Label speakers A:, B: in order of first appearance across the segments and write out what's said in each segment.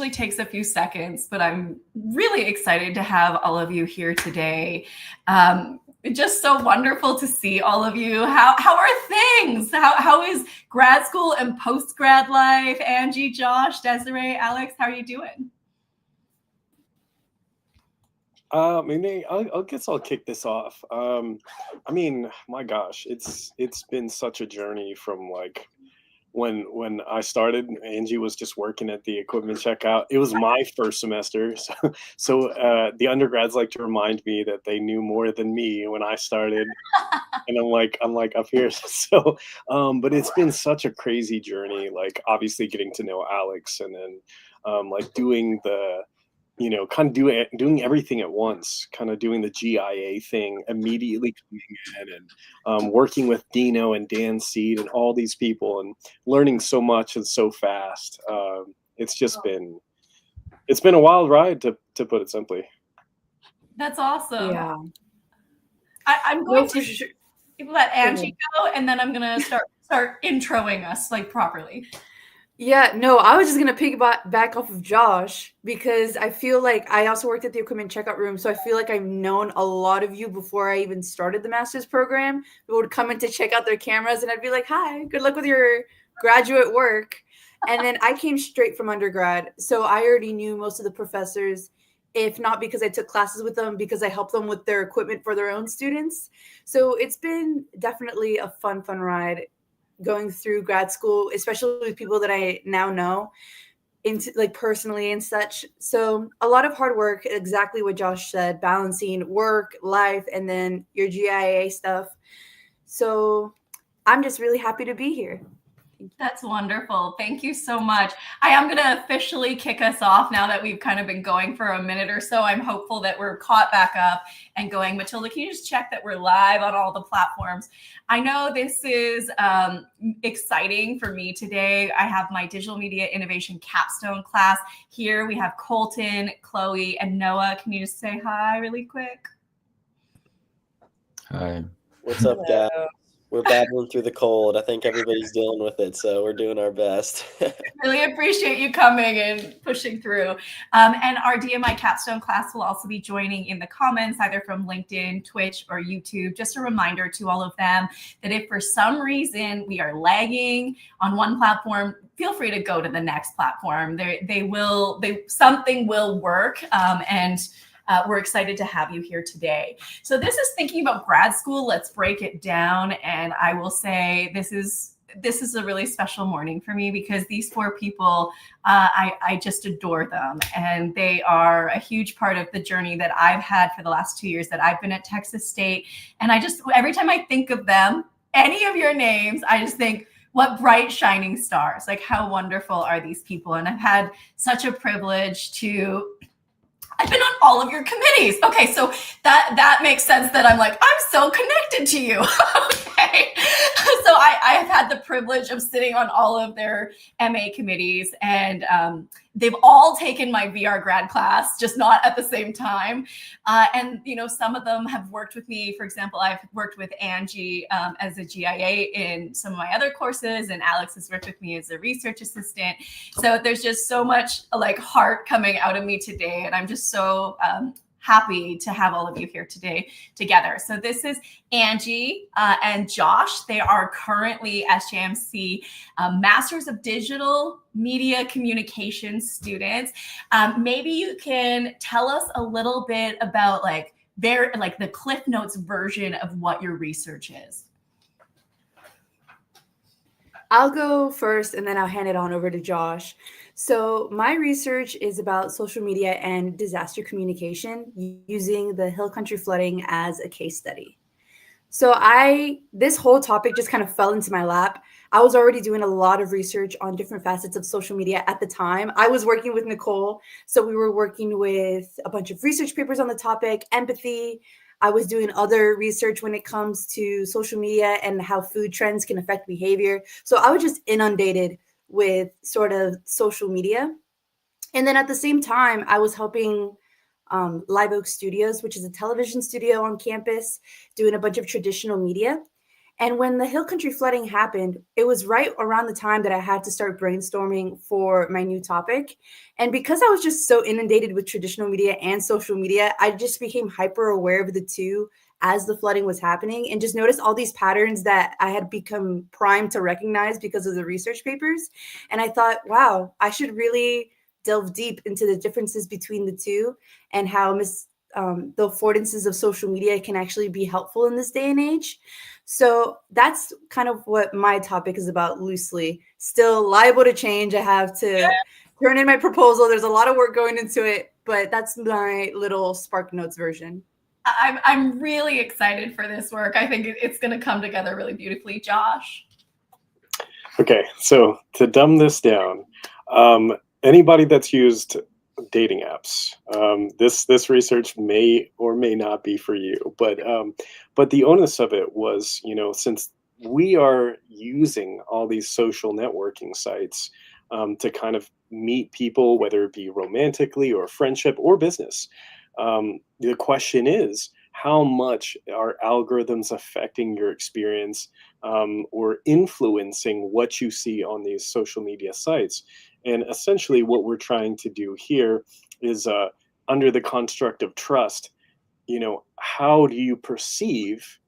A: usually takes a few seconds, but I'm really excited to have all of you here today. Just so wonderful to see all of you. How are things? How is grad school and post-grad life? Angie, Josh, Desarae, Alex, how are you doing?
B: I guess I'll kick this off. I mean, my gosh, it's been such a journey from like when I started. Angie was just working at the equipment checkout. It was my first semester, so the undergrads like to remind me that they knew more than me when I started, and I'm like up here. So, but it's been such a crazy journey. Like obviously getting to know Alex, and then like doing the kind of doing everything at once, kind of doing the GIA thing immediately coming in, and working with Dino and Dan Seed and all these people, and learning so much and so fast. It's been a wild ride, to put it simply.
A: That's awesome.
C: Yeah.
A: I'm going to let Angie go, and then I'm going to start introing us like properly.
C: Yeah, no, I was just going to piggyback back off of Josh, because I feel like I also worked at the equipment checkout room. So I feel like I've known a lot of you before I even started the master's program. Who would come in to check out their cameras, and I'd be like, hi, good luck with your graduate work. And then I came straight from undergrad. So I already knew most of the professors, if not because I took classes with them, because I helped them with their equipment for their own students. So it's been definitely a fun ride going through grad school, especially with people that I now know into like personally and such. So a lot of hard work, exactly what Josh said, balancing work, life, and then your GIA stuff. So I'm just really happy to be here.
A: That's wonderful. Thank you so much. I am going to officially kick us off now that we've kind of been going for a minute or so. I'm hopeful that we're caught back up and going. Matilda, can you just check that we're live on all the platforms? I know this is exciting for me today. I have my digital media innovation capstone class here. We have Colton, Chloe, and Noah. Can you just say hi really quick?
D: Hi.
E: What's up, guys? We're battling through the cold. I think everybody's dealing with it, so we're doing our best.
A: Really appreciate you coming and pushing through. And our DMI capstone class will also be joining in the comments, either from LinkedIn, Twitch, or YouTube. Just a reminder to all of them that if for some reason we are lagging on one platform, feel free to go to the next platform. Something will work, and we're excited to have you here today. So this is thinking about grad school. Let's break it down. And I will say this is a really special morning for me, because these four people, I just adore them. And they are a huge part of the journey that I've had for the last 2 years that I've been at Texas State. And every time I think of them, any of your names, I just think, what bright shining stars. Like, how wonderful are these people? And I've had such a privilege I've been on all of your committees. Okay, so that makes sense that I'm like, I'm so connected to you. Okay. So I've had the privilege of sitting on all of their MA committees, and they've all taken my VR grad class, just not at the same time. And, some of them have worked with me. For example, I've worked with Angie as a GIA in some of my other courses, and Alex has worked with me as a research assistant. So there's just so much like heart coming out of me today. And I'm just so happy to have all of you here today together. So this is Angie and Josh. They are currently SJMC Masters of Digital Media Communication students. Maybe you can tell us a little bit about the Cliff Notes version of what your research is.
C: I'll go first, and then I'll hand it on over to Josh. So my research is about social media and disaster communication using the Hill Country flooding as a case study. So this whole topic just kind of fell into my lap. I was already doing a lot of research on different facets of social media at the time. I was working with Nicole. So we were working with a bunch of research papers on the topic, empathy. I was doing other research when it comes to social media and how food trends can affect behavior. So I was just inundated with sort of social media. And then at the same time, I was helping Live Oak Studios, which is a television studio on campus, doing a bunch of traditional media. And when the hill country flooding happened, it was right around the time that I had to start brainstorming for my new topic. And because I was just so inundated with traditional media and social media, I just became hyper aware of the two as the flooding was happening, and just noticed all these patterns that I had become primed to recognize because of the research papers. And I thought, wow, I should really delve deep into the differences between the two and how the affordances of social media can actually be helpful in this day and age. So that's kind of what my topic is about loosely. Still liable to change. I have to turn in my proposal. There's a lot of work going into it, but that's my little Spark Notes version.
A: I'm really excited for this work. I think it's going to come together really beautifully. Josh?
B: Okay, so to dumb this down, anybody that's used dating apps, this research may or may not be for you, but the onus of it was, since we are using all these social networking sites to kind of meet people, whether it be romantically or friendship or business. The question is, how much are algorithms affecting your experience or influencing what you see on these social media sites? And essentially what we're trying to do here is under the construct of trust, how do you perceive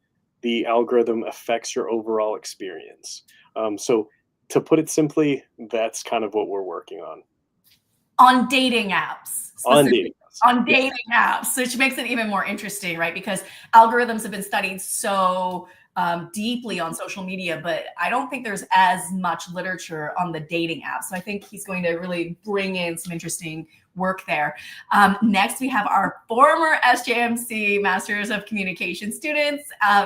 B: the algorithm affects your overall experience? So to put it simply, that's kind of what we're working on.
A: On dating apps.
B: On dating apps.
A: On dating apps, which makes it even more interesting, right? Because algorithms have been studied so deeply on social media, but I don't think there's as much literature on the dating apps. So I think he's going to really bring in some interesting work there. Next, we have our former SJMC Masters of Communication students.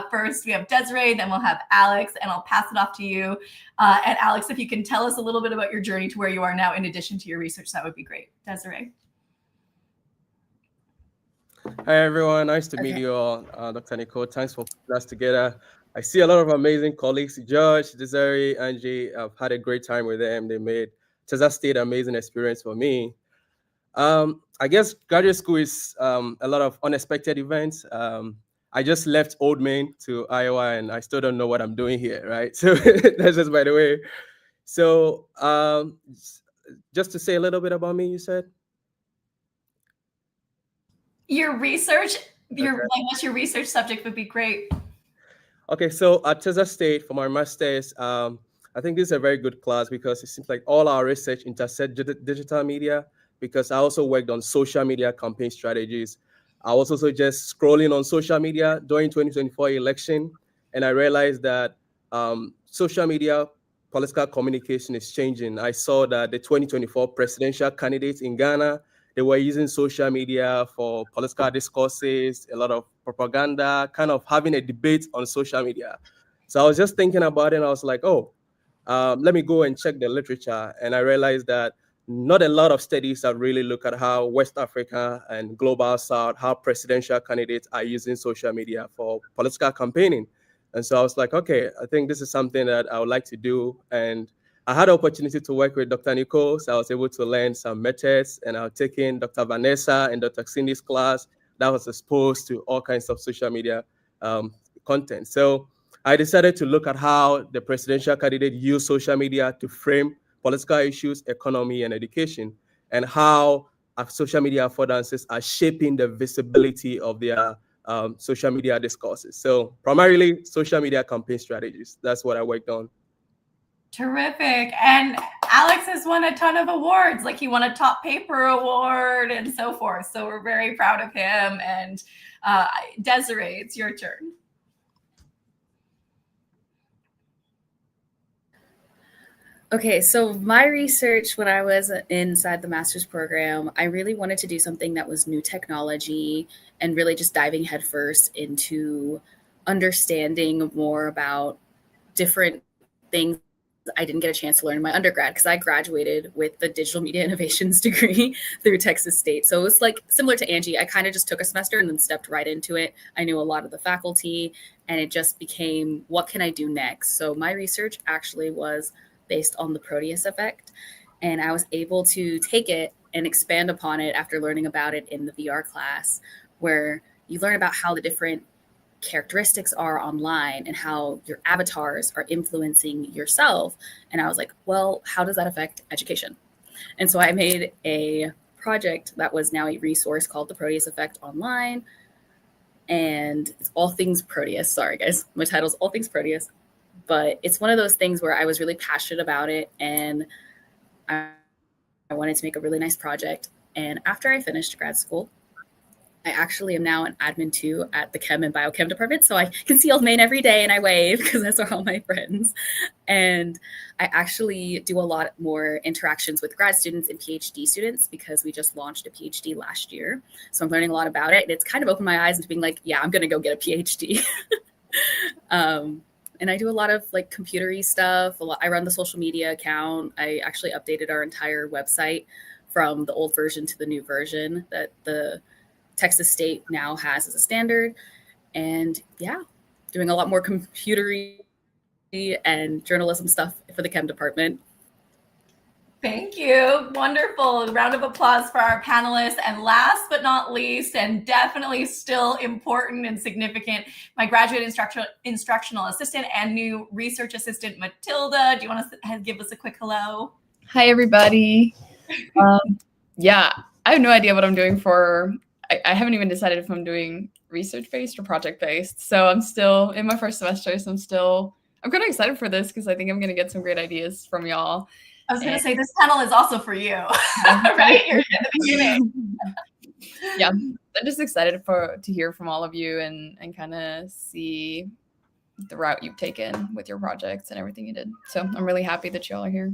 A: First, we have Desarae, then we'll have Alex, and I'll pass it off to you. And Alex, if you can tell us a little bit about your journey to where you are now, in addition to your research, that would be great. Desarae.
D: Hi, everyone. Nice to meet you all. Dr. Nicole, thanks for putting us together. I see a lot of amazing colleagues, George, Desarae, Angie. I've had a great time with them. They made TXST an amazing experience for me. I guess graduate school is a lot of unexpected events. I just left Old Main to Iowa, and I still don't know what I'm doing here, right? So that's just by the way. So just to say a little bit about me, you said?
A: Your research, what's your research subject would be great.
D: Okay, so at TXST for my master's, I think this is a very good class because it seems like all our research intersect digital media, because I also worked on social media campaign strategies. I was also just scrolling on social media during 2024 election, and I realized that social media political communication is changing. I saw that the 2024 presidential candidates in Ghana, they were using social media for political discourses, a lot of propaganda, kind of having a debate on social media. So I was just thinking about it, and I was like, let me go and check the literature. And I realized that not a lot of studies have really looked at how West Africa and Global South, how presidential candidates are using social media for political campaigning. And so I was like, okay, I think this is something that I would like to do. And I had the opportunity to work with Dr. Nicole, so I was able to learn some methods, and I've taken Dr. Vanessa and Dr. Cindy's class that was exposed to all kinds of social media content. So I decided to look at how the presidential candidate used social media to frame political issues, economy, and education, and how social media affordances are shaping the visibility of their social media discourses. So primarily social media campaign strategies. That's what I worked on.
A: Terrific. And Alex has won a ton of awards, like he won a top paper award and so forth. So we're very proud of him. And Desarae, it's your turn.
F: Okay, so my research when I was inside the master's program, I really wanted to do something that was new technology and really just diving headfirst into understanding more about different things I didn't get a chance to learn in my undergrad, because I graduated with the digital media innovations degree through Texas State. So it was like similar to Angie. I kind of just took a semester and then stepped right into it. I knew a lot of the faculty, and it just became, what can I do next? So my research actually was based on the Proteus effect, and I was able to take it and expand upon it after learning about it in the VR class, where you learn about how the different characteristics are online and how your avatars are influencing yourself. And I was like, well, how does that affect education? And so I made a project that was now a resource called the Proteus Effect Online. And it's all things Proteus. Sorry, guys. My title's All Things Proteus. But it's one of those things where I was really passionate about it. And I wanted to make a really nice project. And after I finished grad school, I actually am now an admin 2 at the Chem and Biochem department. So I can see Old Main every day and I wave because those are all my friends. And I actually do a lot more interactions with grad students and PhD students because we just launched a PhD last year. So I'm learning a lot about it. And it's kind of opened my eyes into being like, yeah, I'm going to go get a PhD. And I do a lot of like computer-y stuff. I run the social media account. I actually updated our entire website from the old version to the new version that the Texas State now has as a standard. And yeah, doing a lot more computer-y and journalism stuff for the Chem department.
A: Thank you. Wonderful. A round of applause for our panelists. And last but not least, and definitely still important and significant, my graduate instructional assistant and new research assistant, Matilda. Do you want to give us a quick hello?
G: Hi, everybody. Yeah, I have no idea what I'm doing for, I haven't even decided if I'm doing research-based or project-based. So I'm still in my first semester, so I'm kind of excited for this because I think I'm going to get some great ideas from y'all.
A: I was going to say, this panel is also for you, right? You're in the beginning.
G: Yeah, I'm just excited to hear from all of you and kind of see the route you've taken with your projects and everything you did. So I'm really happy that y'all are here.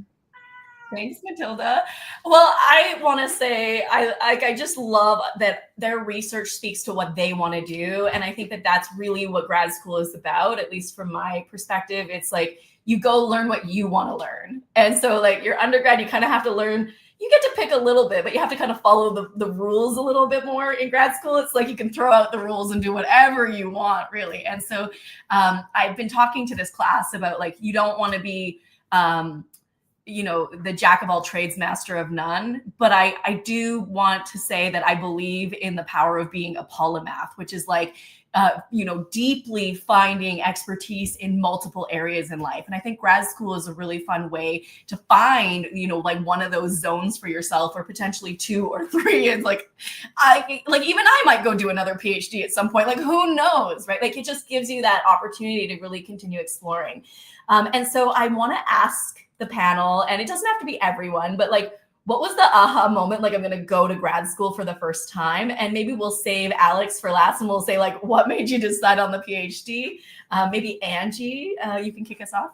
A: Thanks, Matilda. Well, I want to say I just love that their research speaks to what they want to do. And I think that that's really what grad school is about, at least from my perspective. It's like you go learn what you want to learn. And so like your undergrad, you kind of have to learn, you get to pick a little bit, but you have to kind of follow the rules a little bit more. In grad school, it's like you can throw out the rules and do whatever you want, really. And so I've been talking to this class about like, you don't want to be the jack of all trades, master of none. But I do want to say that I believe in the power of being a polymath, which is like, deeply finding expertise in multiple areas in life. And I think grad school is a really fun way to find, like one of those zones for yourself, or potentially 2 or 3. It's like, even I might go do another PhD at some point. Like, who knows, right? Like, it just gives you that opportunity to really continue exploring. And so I want to ask the panel, and it doesn't have to be everyone, but like, what was the aha moment? Like, I'm going to go to grad school for the first time. And maybe we'll save Alex for last and we'll say like, what made you decide on the PhD? Maybe Angie, you can kick us off.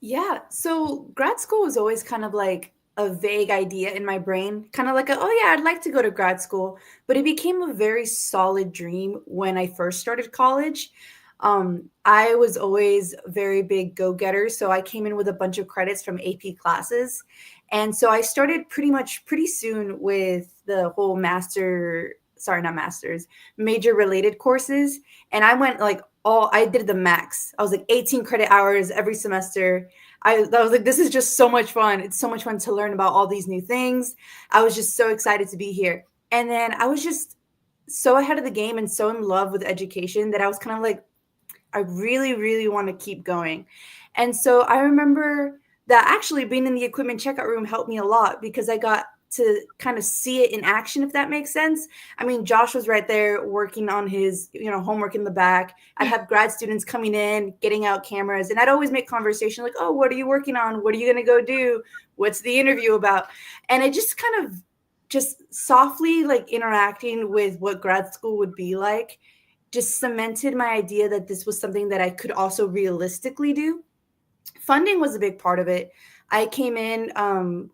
C: Yeah. So grad school was always kind of like a vague idea in my brain, kind of like, I'd like to go to grad school, but it became a very solid dream when I first started college. I was always a very big go-getter. So I came in with a bunch of credits from AP classes. And so I started pretty soon with the whole major related courses. And I went I did the max. I was like 18 credit hours every semester. I was like, this is just so much fun. It's so much fun to learn about all these new things. I was just so excited to be here. And then I was just so ahead of the game and so in love with education that I was kind of like, I really, really want to keep going. And so I remember that actually being in the equipment checkout room helped me a lot because I got to kind of see it in action, if that makes sense. I mean, Josh was right there working on his, homework in the back. I'd have grad students coming in, getting out cameras, and I'd always make conversation like, oh, what are you working on? What are you going to go do? What's the interview about? And I just kind of just softly like interacting with what grad school would be like, just cemented my idea that this was something that I could also realistically do. Funding was a big part of it. I came in on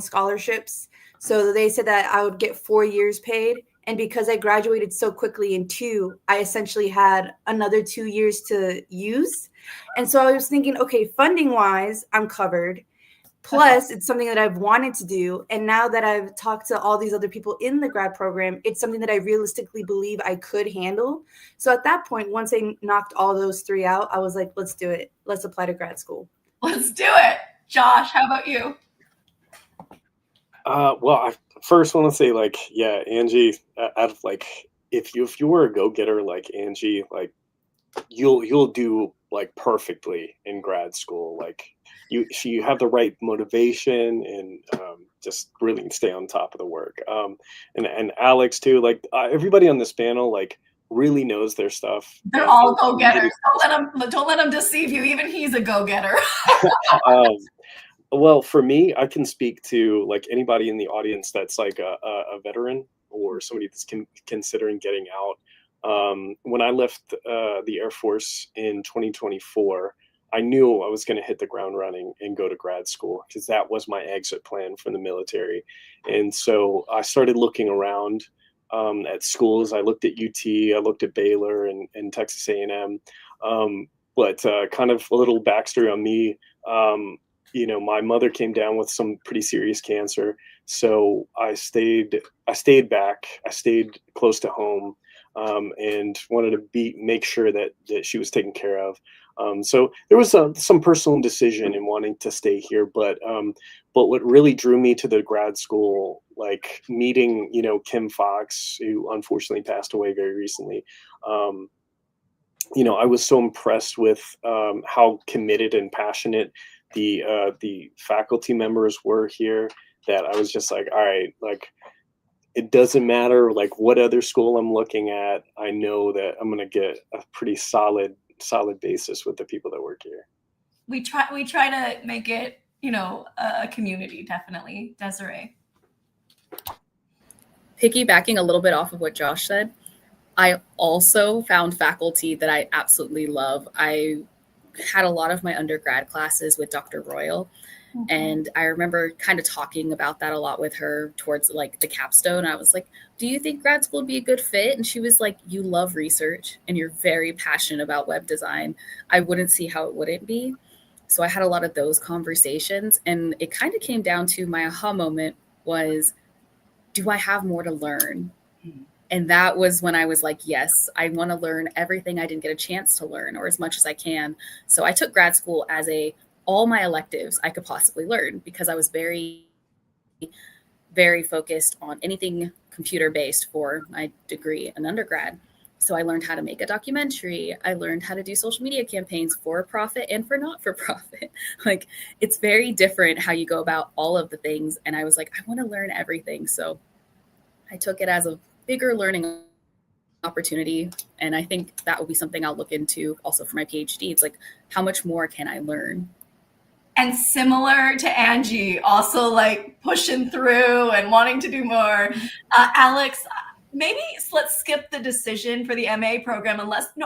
C: scholarships. So they said that I would get 4 years paid. And because I graduated so quickly in 2, I essentially had another 2 years to use. And so I was thinking, okay, funding wise, I'm covered. Plus, it's something that I've wanted to do. And now that I've talked to all these other people in the grad program, it's something that I realistically believe I could handle. So at that point, once I knocked all those 3 out, I was like, let's do it. Let's apply to grad school.
A: Let's do it. Josh, how about you?
B: Well, I first want to say Angie, out of if you were a go-getter like Angie, like you'll do like perfectly in grad school. Like you have the right motivation and just really stay on top of the work. And Alex too, like everybody on this panel, like really knows their stuff.
A: They're all go-getters. Don't let him deceive you. Even he's a go-getter.
B: Well, for me, I can speak to like anybody in the audience that's like a veteran or somebody that's considering getting out. When I left the Air Force in 2024, I knew I was going to hit the ground running and go to grad school because that was my exit plan from the military. And so I started looking around at schools. I looked at UT, I looked at Baylor and Texas A&M. But kind of a little backstory on me, you know, my mother came down with some pretty serious cancer. So I stayed back. I stayed close to home. And wanted to make sure that she was taken care of. So there was some personal decision in wanting to stay here, but what really drew me to the grad school, like meeting, you know, Kim Fox, who unfortunately passed away very recently. You know, I was so impressed with how committed and passionate the faculty members were here that I was just like, all right, like, it doesn't matter like what other school I'm looking at. I know that I'm going to get a pretty solid basis with the people that work here.
A: We try to make it, you know, a community, definitely. Desarae.
F: Piggybacking a little bit off of what Josh said, I also found faculty that I absolutely love. I had a lot of my undergrad classes with Dr. Royal. And I remember kind of talking about that a lot with her towards like the capstone. I was like, do you think grad school would be a good fit? And she was like, you love research and you're very passionate about web design. I wouldn't see how it wouldn't be. So I had a lot of those conversations, and it kind of came down to my aha moment was, do I have more to learn? And that was when I was like, yes, I want to learn everything I didn't get a chance to learn, or as much as I can. So I took grad school as all my electives I could possibly learn, because I was very, very focused on anything computer-based for my degree in undergrad. So I learned how to make a documentary. I learned how to do social media campaigns for profit and for not for profit. Like, it's very different how you go about all of the things. And I was like, I want to learn everything. So I took it as a bigger learning opportunity. And I think that will be something I'll look into also for my PhD. It's like, how much more can I learn?
A: And similar to Angie, also like pushing through and wanting to do more. Alex, maybe let's skip the decision for the MA program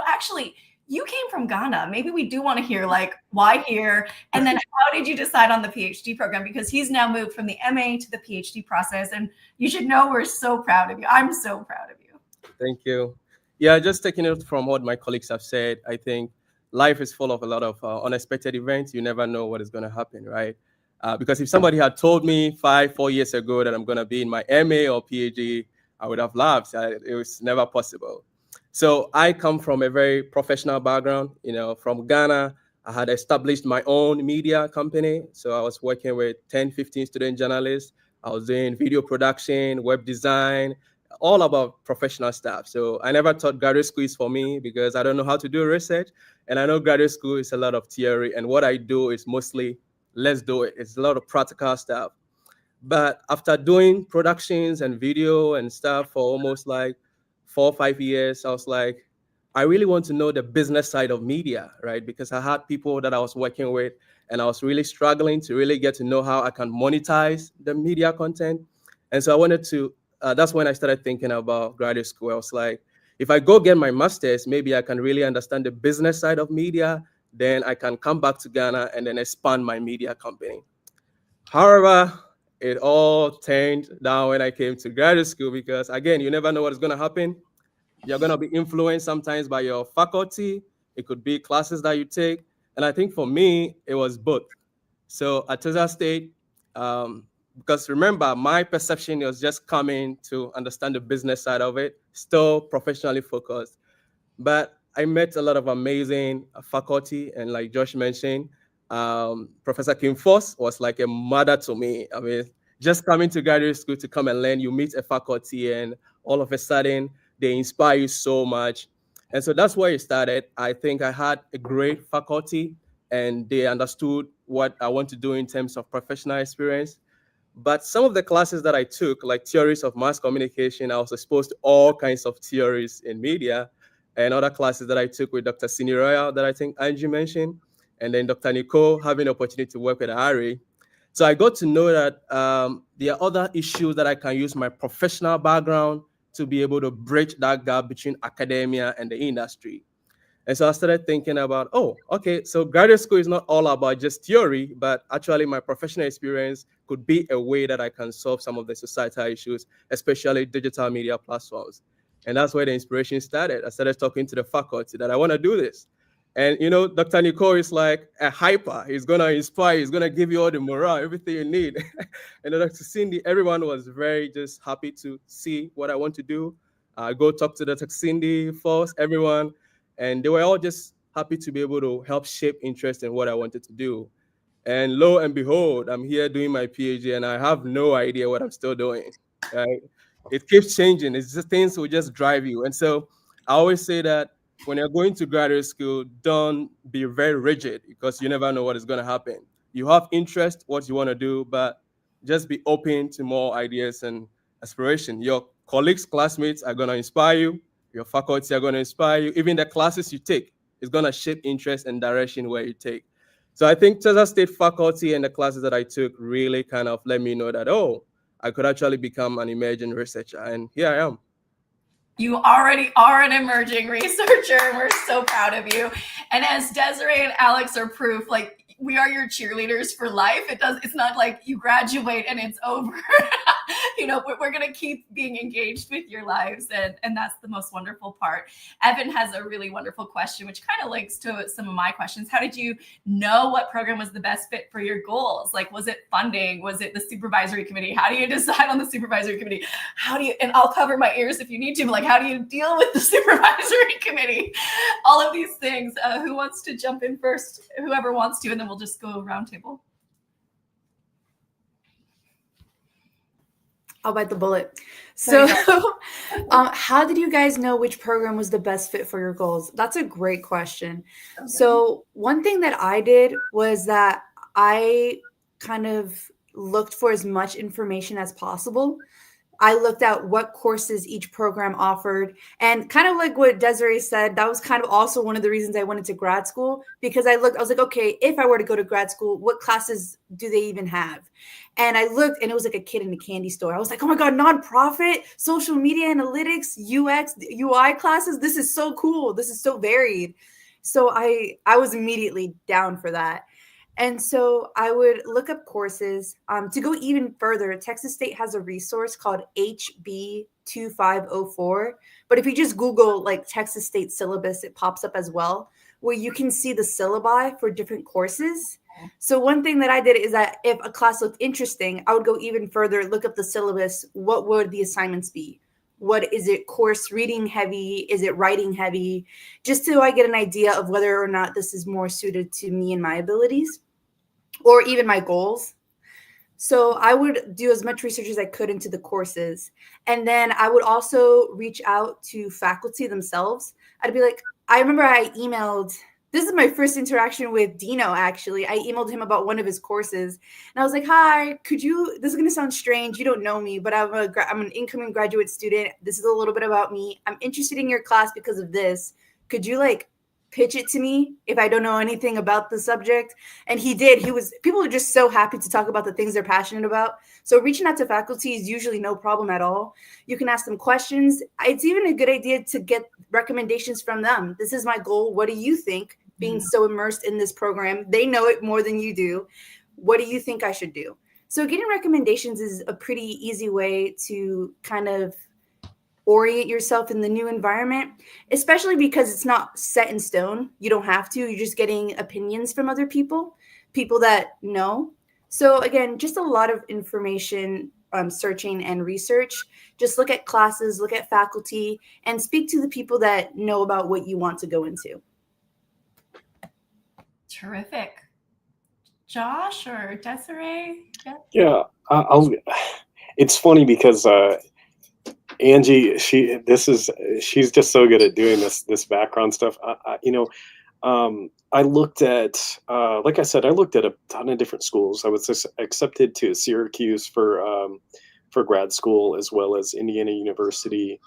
A: actually, you came from Ghana. Maybe we do want to hear like why here? And then how did you decide on the PhD program? Because he's now moved from the MA to the PhD process. And you should know we're so proud of you. I'm so proud of you.
D: Thank you. Yeah, just taking it from what my colleagues have said, I think life is full of a lot of unexpected events. You never know what is going to happen, right? Because if somebody had told me 4 years ago that I'm going to be in my MA or PhD, I would have laughed. It was never possible. So I come from a very professional background. You know, from Ghana, I had established my own media company. So I was working with 10, 15 student journalists. I was doing video production, web design, all about professional stuff. So I never thought graduate school is for me because I don't know how to do research. And I know graduate school is a lot of theory. And what I do is mostly, let's do it. It's a lot of practical stuff. But after doing productions and video and stuff for almost like 4 or 5 years, I was like, I really want to know the business side of media, right? Because I had people that I was working with and I was really struggling to really get to know how I can monetize the media content. And so I wanted to, that's when I started thinking about graduate school. I was like, if I go get my master's, maybe I can really understand the business side of media. Then I can come back to Ghana and then expand my media company. However, it all turned down when I came to graduate school because, again, you never know what is going to happen. You're going to be influenced sometimes by your faculty. It could be classes that you take. And I think for me, it was both. So at Texas State, because remember, my perception was just coming to understand the business side of it, still professionally focused. But I met a lot of amazing faculty. And like Josh mentioned, Professor Kim Foss was like a mother to me. I mean, just coming to graduate school to come and learn, you meet a faculty and all of a sudden they inspire you so much. And so that's where it started. I think I had a great faculty and they understood what I want to do in terms of professional experience. But some of the classes that I took, like theories of mass communication, I was exposed to all kinds of theories in media, and other classes that I took with Dr. Royal that I think Angie mentioned, and then Dr. Nicole, having the opportunity to work with Ari. So I got to know that there are other issues that I can use my professional background to be able to bridge that gap between academia and the industry. And so I started thinking about, oh, okay, so graduate school is not all about just theory, but actually my professional experience could be a way that I can solve some of the societal issues, especially digital media platforms. And that's where the inspiration started. I started talking to the faculty that I want to do this. And, you know, Dr. Nicole is like a hyper. He's going to inspire, he's going to give you all the morale, everything you need. And Dr. Cindy, everyone was very just happy to see what I want to do. Go talk to Dr. Cindy, Foss, everyone. And they were all just happy to be able to help shape interest in what I wanted to do. And lo and behold, I'm here doing my PhD and I have no idea what I'm still doing. Right? It keeps changing. It's just things will just drive you. And so I always say that when you're going to graduate school, don't be very rigid because you never know what is going to happen. You have interest, what you want to do, but just be open to more ideas and aspiration. Your colleagues, classmates are going to inspire you. Your faculty are going to inspire you. Even the classes you take is going to shape interest and direction where you take. So I think Texas State faculty and the classes that I took really kind of let me know that, oh, I could actually become an emerging researcher. And here I am.
A: You already are an emerging researcher, and we're so proud of you. And as Desarae and Alex are proof, like, we are your cheerleaders for life. It's not like you graduate and it's over. You know, we're going to keep being engaged with your lives. And that's the most wonderful part. Evan has a really wonderful question, which kind of links to some of my questions. How did you know what program was the best fit for your goals? Like, was it funding? Was it the supervisory committee? How do you decide on the supervisory committee? And I'll cover my ears if you need to, but like, how do you deal with the supervisory committee? All of these things. Who wants to jump in first? Whoever wants to, and then we'll just go round table.
C: I'll bite the bullet. So how did you guys know which program was the best fit for your goals? That's a great question. Okay. So one thing that I did was that I kind of looked for as much information as possible. I looked at what courses each program offered, and kind of like what Desarae said, that was kind of also one of the reasons I went into grad school, because I was like, okay, if I were to go to grad school, what classes do they even have? And I looked, and it was like a kid in a candy store. I was like, oh my God, nonprofit, social media analytics, UX, UI classes. This is so cool. This is so varied. So I was immediately down for that. And so I would look up courses. To go even further, Texas State has a resource called HB 2504. But if you just Google like Texas State syllabus, it pops up as well, where you can see the syllabi for different courses. So one thing that I did is that if a class looked interesting, I would go even further, look up the syllabus. What would the assignments be? What is it, course reading heavy? Is it writing heavy? Just so I get an idea of whether or not this is more suited to me and my abilities, or even my goals. So I would do as much research as I could into the courses. And then I would also reach out to faculty themselves. I'd be like, I remember I emailed, this is my first interaction with Dino, actually. I emailed him about one of his courses. And I was like, hi, this is going to sound strange. You don't know me, but I'm an incoming graduate student. This is a little bit about me. I'm interested in your class because of this. Could you pitch it to me if I don't know anything about the subject? And he did. People are just so happy to talk about the things they're passionate about. So reaching out to faculty is usually no problem at all. You can ask them questions. It's even a good idea to get recommendations from them. This is my goal. What do you think? Being so immersed in this program, they know it more than you do. What do you think I should do? So getting recommendations is a pretty easy way to kind of orient yourself in the new environment, especially because it's not set in stone. You don't have to. You're just getting opinions from other people that know. So again, just a lot of information, searching and research. Just look at classes, look at faculty, and speak to the people that know about what you want to go into.
A: Terrific. Josh or Desarae?
B: Yeah, it's funny because Angie, she's just so good at doing this background stuff. I looked at, like I said, I looked at a ton of different schools. I was accepted to Syracuse for grad school, as well as Indiana University.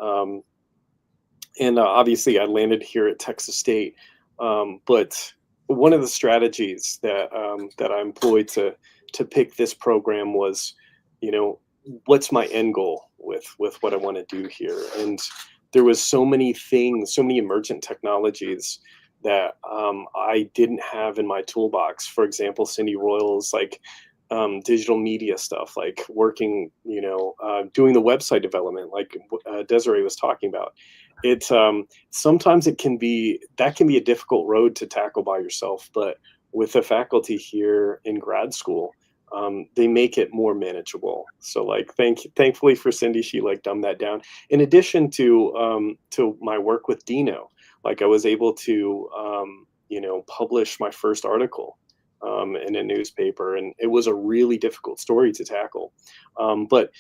B: And obviously I landed here at Texas State. But one of the strategies that I employed to pick this program was, what's my end goal with what I want to do here? And there was so many things, so many emergent technologies that I didn't have in my toolbox. For example, Cindy Royal's digital media stuff, like working, doing the website development, like Desarae was talking about. It sometimes it can be a difficult road to tackle by yourself, but with the faculty here in grad school, they make it more manageable. So thankfully for Cindy, she dumbed that down. In addition to my work with Dino, I was able to publish my first article in a newspaper, and it was a really difficult story to tackle. But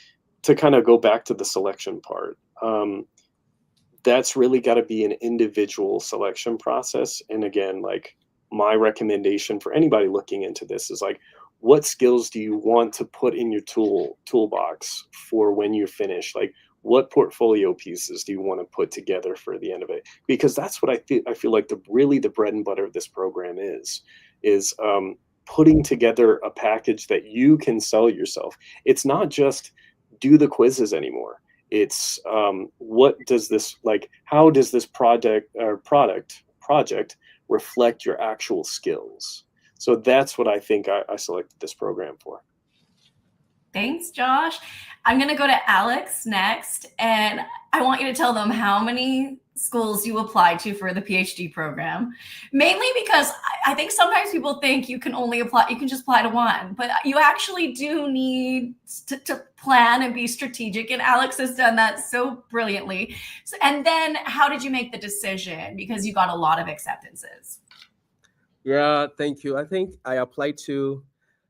B: to kind of go back to the selection part, that's really got to be an individual selection process. And again, my recommendation for anybody looking into this is what skills do you want to put in your toolbox for when you're finished? What portfolio pieces do you want to put together for the end of it? Because that's what I feel like the bread and butter of this program is putting together a package that you can sell yourself. It's not just do the quizzes anymore. It's what does this how does this project reflect your actual skills? So that's what I think I selected this program for.
A: Thanks, Josh. I'm going to go to Alex next, and I want you to tell them how many schools you applied to for the PhD program, mainly because I think sometimes people think you can just apply to one, but you actually do need to plan and be strategic, and Alex has done that so brilliantly. And then how did you make the decision? Because you got a lot of acceptances.
D: Yeah, thank you. I think I applied to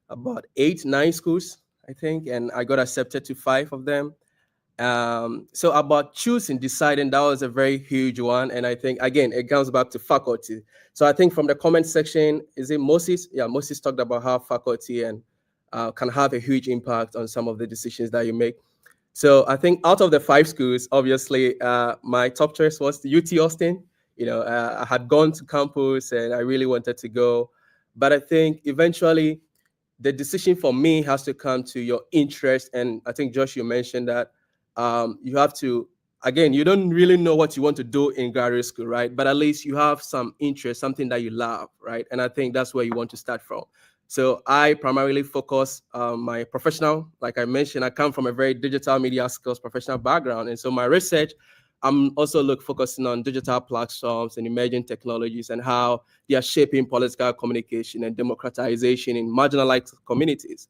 D: about 8-9 schools, I think, and I got accepted to 5 of them. So about deciding, that was a very huge one. And I think, again, it comes back to faculty. So I think from the comment section, is it Moses? Yeah, Moses talked about how faculty and can have a huge impact on some of the decisions that you make. So I think out of the 5 schools, obviously, my top choice was the UT Austin. I had gone to campus and I really wanted to go. But I think eventually the decision for me has to come to your interest. And I think, Josh, you mentioned that you have to, again, you don't really know what you want to do in graduate school, right? But at least you have some interest, something that you love, right? And I think that's where you want to start from. So I primarily focus on my professional, like I mentioned, I come from a very digital media skills professional background. And so my research, I'm also focusing on digital platforms and emerging technologies and how they are shaping political communication and democratization in marginalized communities.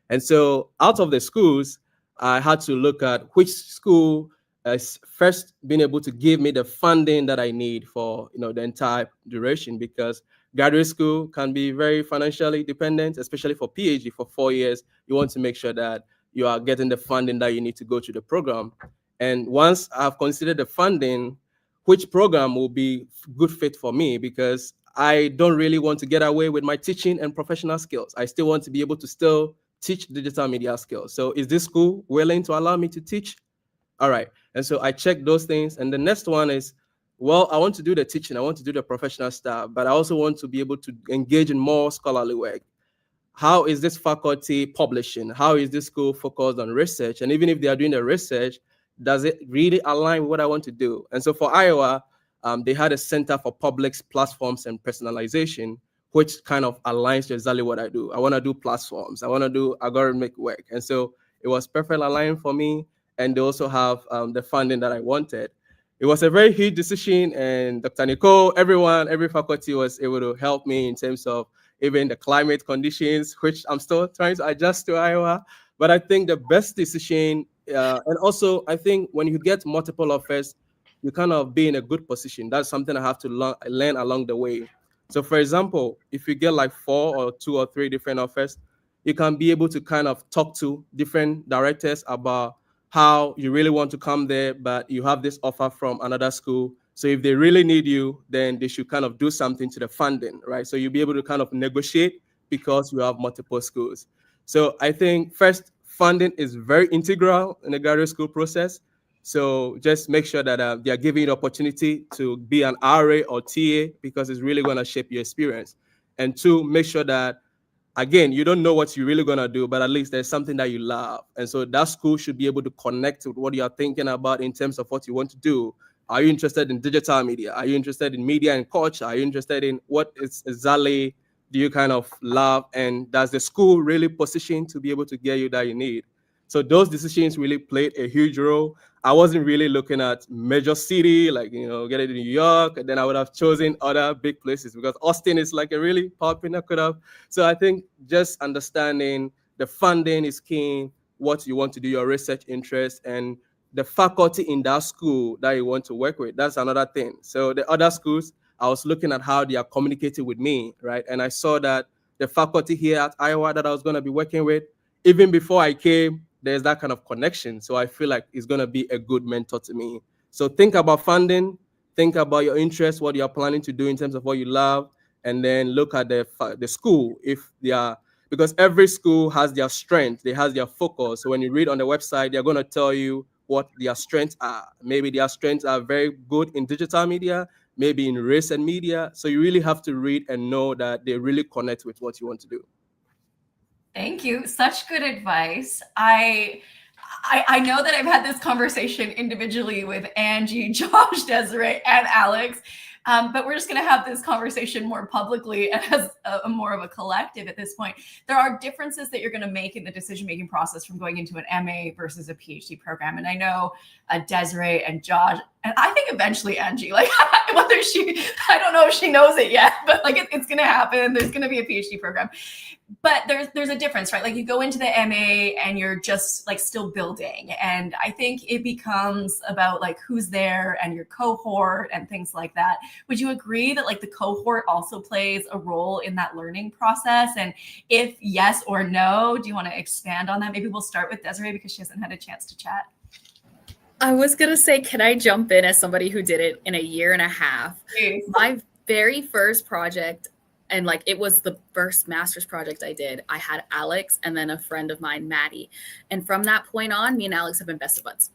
D: And so out of the schools, I had to look at which school is first being able to give me the funding that I need for the entire duration, because graduate school can be very financially dependent, especially for PhD for 4 years. You want to make sure that you are getting the funding that you need to go through the program. And once I've considered the funding, which program will be good fit for me, because I don't really want to get away with my teaching and professional skills. I still want to be able to still teach digital media skills. So is this school willing to allow me to teach? All right. And so I checked those things. And the next one is, well, I want to do the teaching. I want to do the professional stuff, but I also want to be able to engage in more scholarly work. How is this faculty publishing? How is this school focused on research? And even if they are doing the research, does it really align with what I want to do? And so for Iowa, they had a Center for Public Platforms and Personalization, which kind of aligns to exactly what I do. I want to do platforms. I want to do algorithmic work. And so it was perfect aligned for me. And they also have the funding that I wanted. It was a very huge decision. And Dr. Nicole, every faculty was able to help me in terms of even the climate conditions, which I'm still trying to adjust to Iowa. But I think the best decision, and also I think when you get multiple offers, you kind of be in a good position. That's something I have to learn along the way. So for example, if you get 4 or 2 or 3 different offers, you can be able to kind of talk to different directors about how you really want to come there, but you have this offer from another school. So if they really need you, then they should kind of do something to the funding, right? So you'll be able to kind of negotiate because you have multiple schools. So I think first, funding is very integral in the graduate school process. So just make sure that they are giving you the opportunity to be an RA or TA because it's really going to shape your experience. And two, make sure that, again, you don't know what you're really going to do, but at least there's something that you love. And so that school should be able to connect with what you're thinking about in terms of what you want to do. Are you interested in digital media? Are you interested in media and culture? Are you interested in what is exactly do you kind of love? And does the school really position to be able to get you that you need? So those decisions really played a huge role. I wasn't really looking at major city, like, get it in New York, and then I would have chosen other big places because Austin is like a really popular could have. So I think just understanding the funding is key, what you want to do, your research interest, and the faculty in that school that you want to work with. That's another thing. So the other schools, I was looking at how they are communicating with me, right? And I saw that the faculty here at Iowa that I was going to be working with, even before I came, there's that kind of connection. So I feel like it's going to be a good mentor to me. So think about funding, think about your interests, what you're planning to do in terms of what you love, and then look at the school if they are, because every school has their strength, they have their focus. So when you read on the website, they're going to tell you what their strengths are. Maybe their strengths are very good in digital media, maybe in race and media. So you really have to read and know that they really connect with what you want to do.
A: Thank you. Such good advice. I know that I've had this conversation individually with Angie, Josh, Desarae, and Alex, but we're just going to have this conversation more publicly and as a more of a collective at this point. There are differences that you're going to make in the decision-making process from going into an MA versus a PhD program. And I know Desarae and Josh, and I think eventually Angie, like whether I don't know if she knows it yet, but like it's going to happen. There's going to be a PhD program. But there's a difference, right? Like you go into the MA and you're just like still building. And I think it becomes about like who's there and your cohort and things like that. Would you agree that like the cohort also plays a role in that learning process? And if yes or no, do you want to expand on that? Maybe we'll start with Desarae because she hasn't had a chance to chat.
F: I was going to say, can I jump in as somebody who did it in a year and a half?
A: Please.
F: My very first project, and like it was the first master's project I did, I had Alex and then a friend of mine, Maddie. And from that point on, me and Alex have been best buds.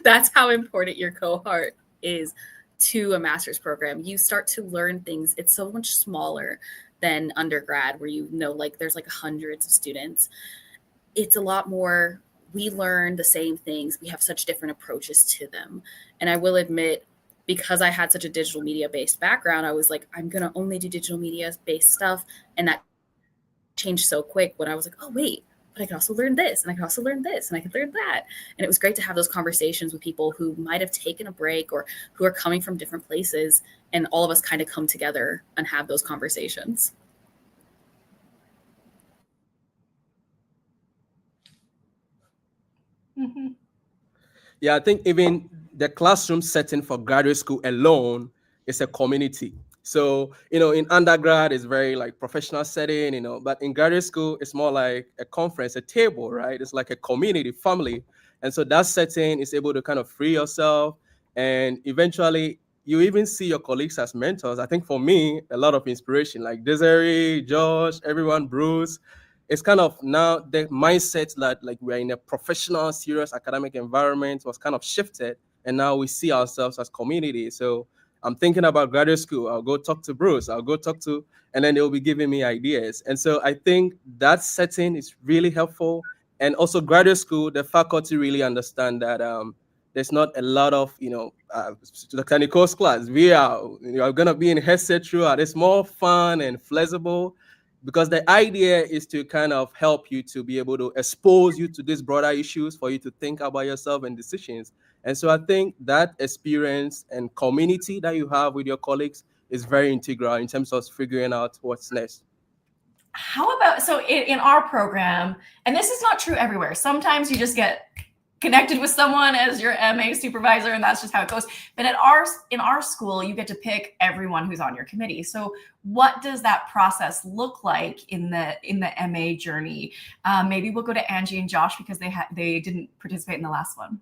F: That's how important your cohort is to a master's program. You start to learn things. It's so much smaller than undergrad where like there's like hundreds of students. It's a lot more, we learn the same things. We have such different approaches to them. And I will admit, because I had such a digital media based background, I was like, I'm going to only do digital media based stuff. And that changed so quick when I was like, oh, wait, but I can also learn this and I can also learn this and I can learn that. And it was great to have those conversations with people who might have taken a break or who are coming from different places. And all of us kind of come together and have those conversations.
A: Mm-hmm.
D: Yeah, I think even the classroom setting for graduate school alone is a community. So, in undergrad, it's very like professional setting, but in graduate school, it's more like a conference, a table, right? It's like a community, family. And so that setting is able to kind of free yourself. And eventually, you even see your colleagues as mentors. I think for me, a lot of inspiration, like Desarae, Josh, everyone, Bruce. It's kind of now the mindset that like we're in a professional, serious academic environment was kind of shifted. And now we see ourselves as community. So I'm thinking about graduate school. I'll go talk to Bruce. I'll go talk to, and then they'll be giving me ideas. And so I think that setting is really helpful. And also graduate school, the faculty really understand that there's not a lot of, Dr. Nicole's class. You're going to be in headset throughout. It's more fun and flexible. Because the idea is to kind of help you to be able to expose you to these broader issues for you to think about yourself and decisions. And so I think that experience and community that you have with your colleagues is very integral in terms of figuring out what's next.
A: How about, so in our program, and this is not true everywhere, sometimes you just get connected with someone as your MA supervisor, and that's just how it goes. But in our school, you get to pick everyone who's on your committee. So what does that process look like in the MA journey? Maybe we'll go to Angie and Josh because they didn't participate in the last one.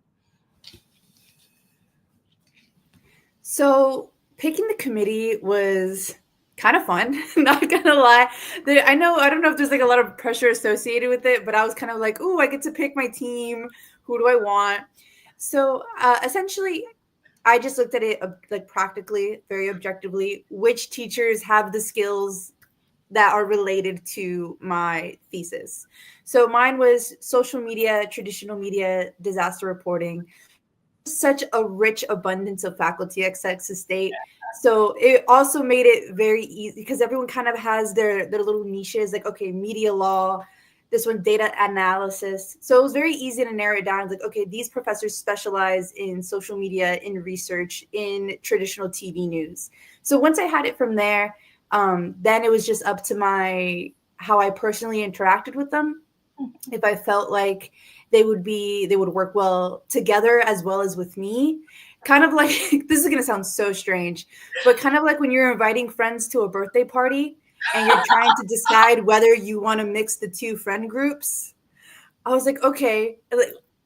C: So picking the committee was kind of fun, not gonna lie. I don't know if there's like a lot of pressure associated with it, but I was kind of like, oh, I get to pick my team. Who do I want? So essentially, I just looked at it like practically, very objectively, which teachers have the skills that are related to my thesis. So mine was social media, traditional media, disaster reporting. Such a rich abundance of faculty at Texas State. So it also made it very easy because everyone kind of has their little niches, like, okay, media law, this one, data analysis. So it was very easy to narrow it down. Like, okay, these professors specialize in social media, in research, in traditional TV news. So once I had it from there, then it was just up to how I personally interacted with them. If I felt like they would work well together as well as with me. Kind of like, this is going to sound so strange, but kind of like when you're inviting friends to a birthday party and you're trying to decide whether you want to mix the two friend groups. I was like, okay,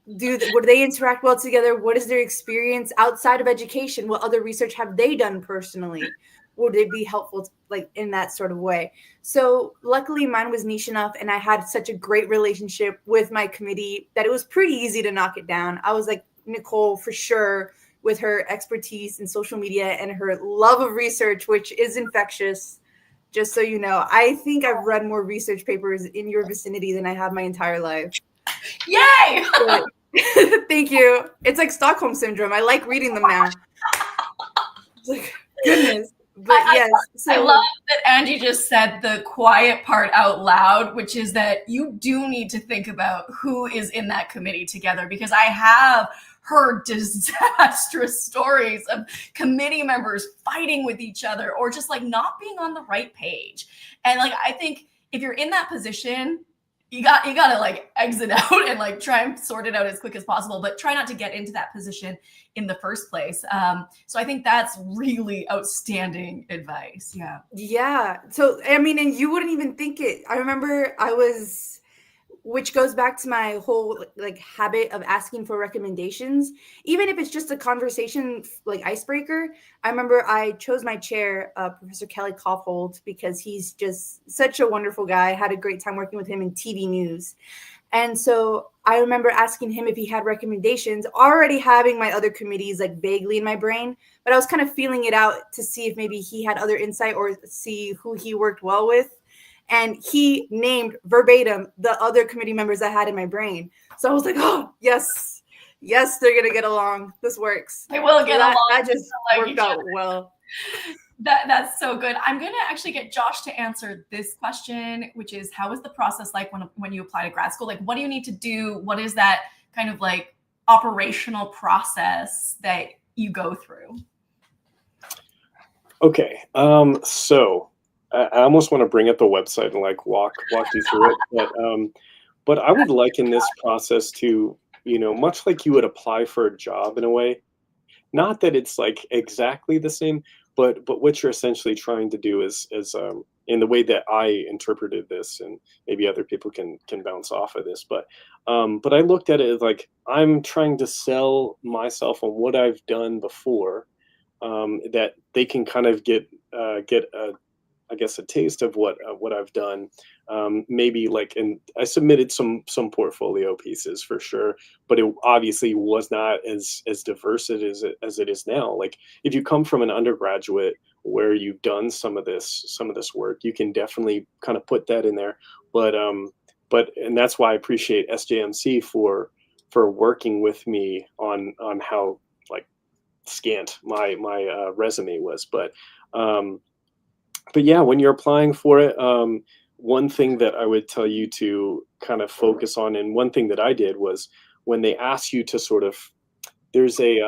C: would they interact well together? What is their experience outside of education? What other research have they done personally? Would they be helpful like in that sort of way? So luckily mine was niche enough and I had such a great relationship with my committee that it was pretty easy to knock it down. I was like, Nicole, for sure, with her expertise in social media and her love of research, which is infectious. Just so you know, I think I've read more research papers in your vicinity than I have my entire life.
A: Yay!
C: Thank you. It's like Stockholm Syndrome. I like reading them now. It's like, goodness. But yes.
A: I love that Angie just said the quiet part out loud, which is that you do need to think about who is in that committee together, because I have heard disastrous stories of committee members fighting with each other or just like not being on the right page. And like, I think if you're in that position, you gotta like exit out and like try and sort it out as quick as possible, but try not to get into that position in the first place. So I think that's really outstanding advice. Yeah.
C: Yeah. So, I mean, and you wouldn't even think it. I remember which goes back to my whole like habit of asking for recommendations, even if it's just a conversation like icebreaker. I remember I chose my chair, Professor Kelly Kaufhold, because he's just such a wonderful guy. I had a great time working with him in TV news. And so I remember asking him if he had recommendations, already having my other committees like vaguely in my brain, but I was kind of feeling it out to see if maybe he had other insight or see who he worked well with. And he named verbatim the other committee members I had in my brain. So I was like, oh, yes, they're going to get along. This works.
A: They will get along.
C: That just worked out well.
A: That's so good. I'm going to actually get Josh to answer this question, which is, how is the process like when you apply to grad school? Like, what do you need to do? What is that kind of like operational process that you go through?
B: Okay. So I almost want to bring up the website and like walk you through it. But I would liken this process to, much like you would apply for a job in a way. Not that it's like exactly the same, but what you're essentially trying to do is in the way that I interpreted this, and maybe other people can bounce off of this, but I looked at it as like I'm trying to sell myself on what I've done before, that they can kind of get a taste of what I've done. Maybe and I submitted some portfolio pieces for sure, but it obviously was not as diverse as it is now. Like if you come from an undergraduate where you've done some of this work, you can definitely kind of put that in there. But and that's why I appreciate SJMC for working with me on how like scant my resume was. But yeah, when you're applying for it, one thing that I would tell you to kind of focus on, and one thing that I did, was when they ask you to sort of, there's a,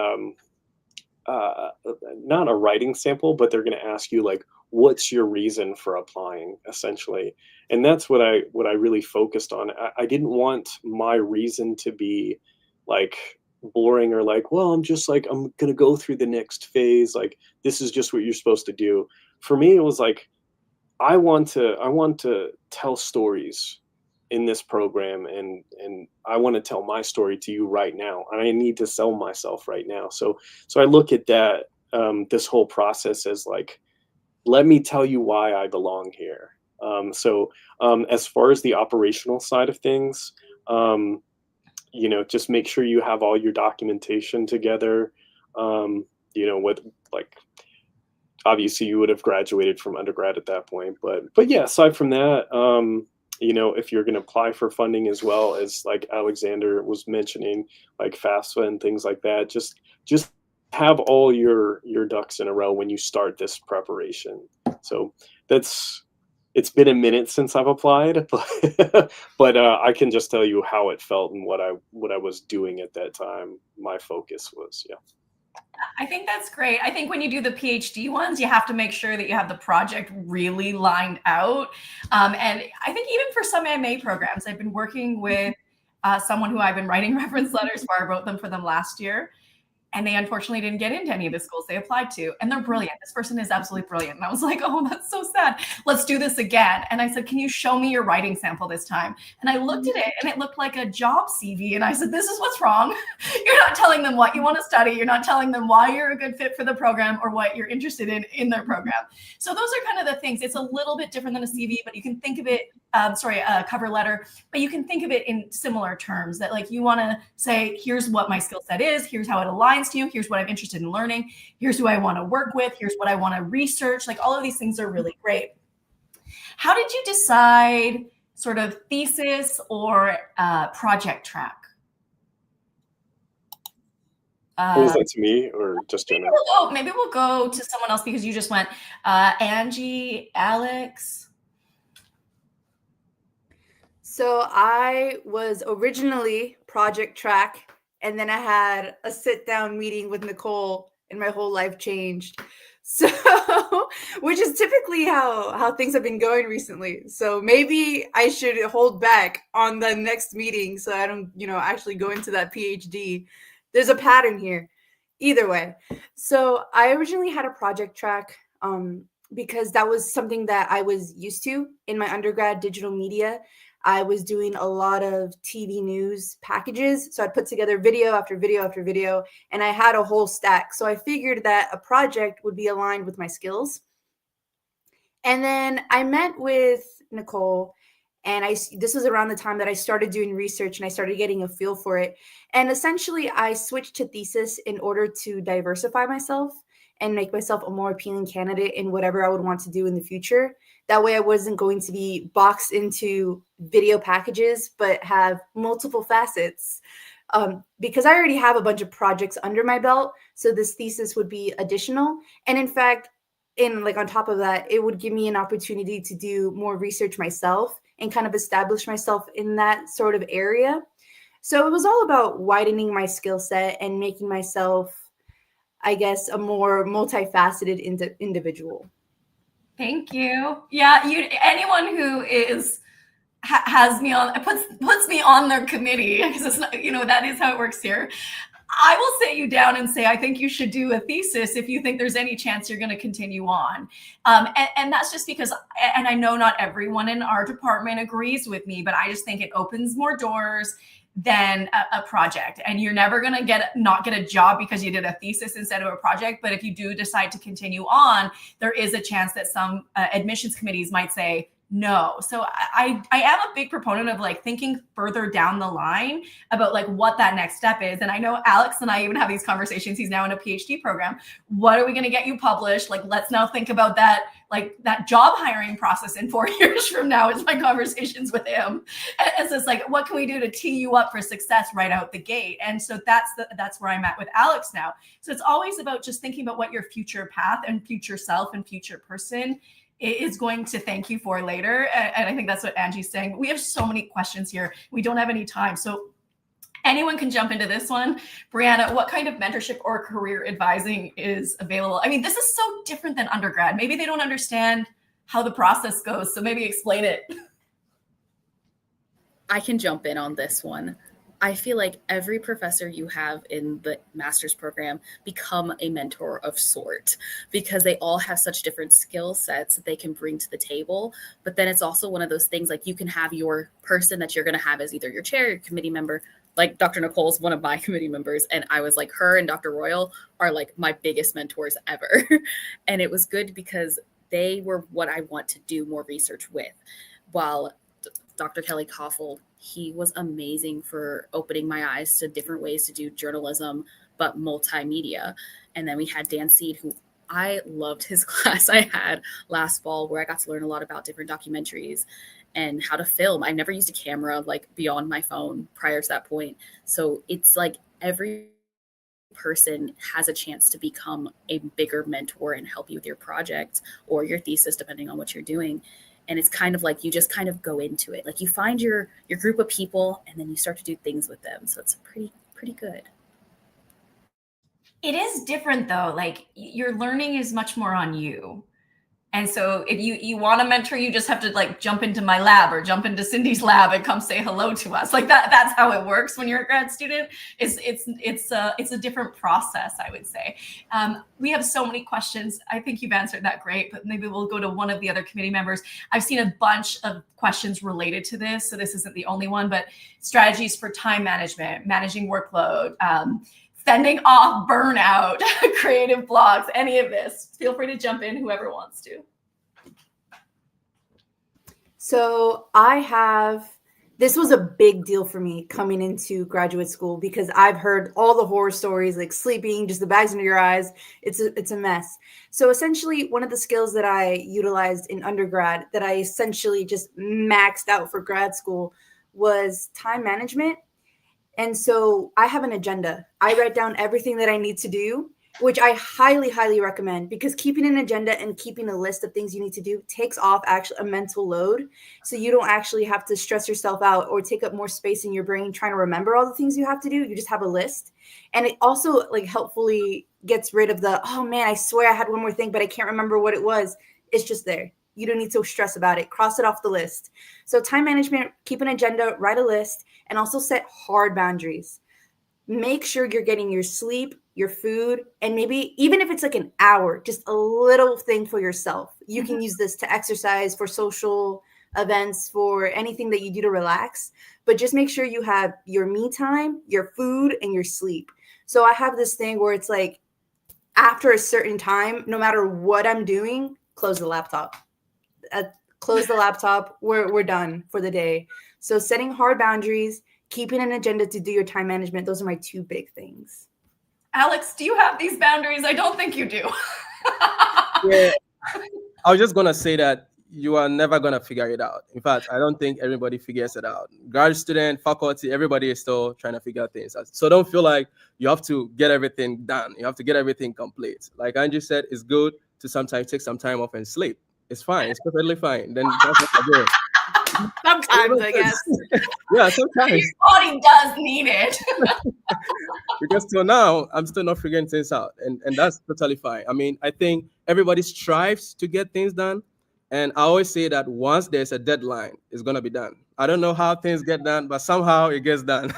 B: not a writing sample, but they're going to ask you like, what's your reason for applying, essentially. And that's what I really focused on. I didn't want my reason to be like boring or like, well, I'm going to go through the next phase. Like, this is just what you're supposed to do. For me, it was like, I want to tell stories in this program, and I want to tell my story to you right now. And I need to sell myself right now. So I look at that, this whole process as like, let me tell you why I belong here. As far as the operational side of things, just make sure you have all your documentation together. With like, obviously you would have graduated from undergrad at that point, but yeah, aside from that, if you're going to apply for funding as well, as like Alexander was mentioning, like FAFSA and things like that, just have all your ducks in a row when you start this preparation. So it's been a minute since I've applied, but I can just tell you how it felt and what I was doing at that time. My focus was, yeah.
A: I think that's great. I think when you do the PhD ones, you have to make sure that you have the project really lined out. And I think even for some MA programs, I've been working with someone who I've been writing reference letters for. I wrote them for them last year. And they unfortunately didn't get into any of the schools they applied to. And they're brilliant. This person is absolutely brilliant. And I was like, oh, that's so sad. Let's do this again. And I said, can you show me your writing sample this time? And I looked at it and it looked like a job CV. And I said, this is what's wrong. You're not telling them what you want to study. You're not telling them why you're a good fit for the program or what you're interested in their program. So those are kind of the things. It's a little bit different than a CV, but you can think of it, a cover letter, but you can think of it in similar terms that like you want to say, here's what my skill set is. Here's how it aligns to you. Here's what I'm interested in learning. Here's who I want to work with. Here's what I want to research. Like all of these things are really great. How did you decide sort of thesis or project track?
B: Was that to me or just general?
A: Maybe we'll go to someone else because you just went. Angie, Alex.
C: So I was originally project track, and then I had a sit-down meeting with Nicole, and my whole life changed. So, which is typically how things have been going recently. So maybe I should hold back on the next meeting so I don't, actually go into that PhD. There's a pattern here. Either way. So I originally had a project track because that was something that I was used to in my undergrad digital media. I was doing a lot of TV news packages. So I'd put together video after video after video, and I had a whole stack. So I figured that a project would be aligned with my skills. And then I met with Nicole, and this was around the time that I started doing research and I started getting a feel for it. And essentially I switched to thesis in order to diversify myself and make myself a more appealing candidate in whatever I would want to do in the future. That way I wasn't going to be boxed into video packages, but have multiple facets. Because I already have a bunch of projects under my belt. So this thesis would be additional. And in fact, on top of that, it would give me an opportunity to do more research myself and kind of establish myself in that sort of area. So it was all about widening my skill set and making myself, I guess, a more multifaceted individual.
A: Thank you. Yeah, anyone who has me on, puts me on their committee, because it's not, that is how it works here. I will sit you down and say, I think you should do a thesis if you think there's any chance you're going to continue on. And that's just because, and I know not everyone in our department agrees with me, but I just think it opens more doors than a project. And you're never going to not get a job because you did a thesis instead of a project. But if you do decide to continue on, there is a chance that some admissions committees might say no. So I am a big proponent of thinking further down the line about what that next step is. And I know Alex and I even have these conversations. He's now in a PhD program. What are we going to get you published? Let's now think about that, that job hiring process in 4 years from now is my conversations with him. And so it's what can we do to tee you up for success right out the gate? And so that's where I'm at with Alex now. So it's always about just thinking about what your future path and future self and future person is going to thank you for later. And I think that's what Angie's saying. We have so many questions here. We don't have any time. So anyone can jump into this one. Brianna, what kind of mentorship or career advising is available? I mean, this is so different than undergrad. Maybe they don't understand how the process goes. So maybe explain it.
F: I can jump in on this one. I feel like every professor you have in the master's program become a mentor of sort, because they all have such different skill sets that they can bring to the table. But then it's also one of those things, like you can have your person that you're going to have as either your chair, your committee member. Like Dr. Nicole's one of my committee members, and I was like, her and Dr. Royal are like my biggest mentors ever. And it was good because they were what I want to do more research with. While Dr. Kelly Koffel, he was amazing for opening my eyes to different ways to do journalism, but multimedia. And then we had Dan Seed, who I loved his class I had last fall, where I got to learn a lot about different documentaries and how to film. I never used a camera like beyond my phone prior to that point. So it's like every person has a chance to become a bigger mentor and help you with your project or your thesis, depending on what you're doing. And it's kind of like you just kind of go into it. Like you find your group of people and then you start to do things with them. So it's pretty good.
A: It is different though. Like your learning is much more on you. And so if you want a mentor, you just have to like jump into my lab or jump into Cindy's lab and come say hello to us. Like that's how it works when you're a grad student. It's a different process, I would say. We have so many questions. I think you've answered that great, but maybe we'll go to one of the other committee members. I've seen a bunch of questions related to this, so this isn't the only one, but strategies for time management, managing workload, fending off burnout, creative blocks, any of this. Feel free to jump in, whoever wants to.
C: So this was a big deal for me coming into graduate school because I've heard all the horror stories, like sleeping, just the bags under your eyes. It's a mess. So essentially one of the skills that I utilized in undergrad that I essentially just maxed out for grad school was time management. And so I have an agenda. I write down everything that I need to do, which I highly, highly recommend, because keeping an agenda and keeping a list of things you need to do takes off actually a mental load. So you don't actually have to stress yourself out or take up more space in your brain trying to remember all the things you have to do. You just have a list. And it also like helpfully gets rid of the, oh man, I swear I had one more thing, but I can't remember what it was. It's just there. You don't need to stress about it. Cross it off the list. So time management, keep an agenda, write a list, and also set hard boundaries. Make sure you're getting your sleep, your food, and maybe even if it's like an hour, just a little thing for yourself. You can use this to exercise, for social events, for anything that you do to relax. But just make sure you have your me time, your food, and your sleep. So I have this thing where it's like after a certain time, no matter what I'm doing, close the laptop. We're done for the day. So setting hard boundaries, keeping an agenda to do your time management, those are my two big things.
A: Alex, do you have these boundaries? I don't think you do.
D: Yeah, I was just gonna say that you are never gonna figure it out. In fact, I don't think everybody figures it out. Grad student, faculty, everybody is still trying to figure things out. So don't feel like you have to get everything done. You have to get everything complete. Like Angie said, it's good to sometimes take some time off and sleep. It's fine. It's perfectly fine. Then that's what I do.
C: Sometimes, I guess.
D: Yeah, sometimes.
A: Your body does need it.
D: Because till now, I'm still not figuring things out. And that's totally fine. I mean, I think everybody strives to get things done. And I always say that once there's a deadline, it's going to be done. I don't know how things get done, but somehow it gets done.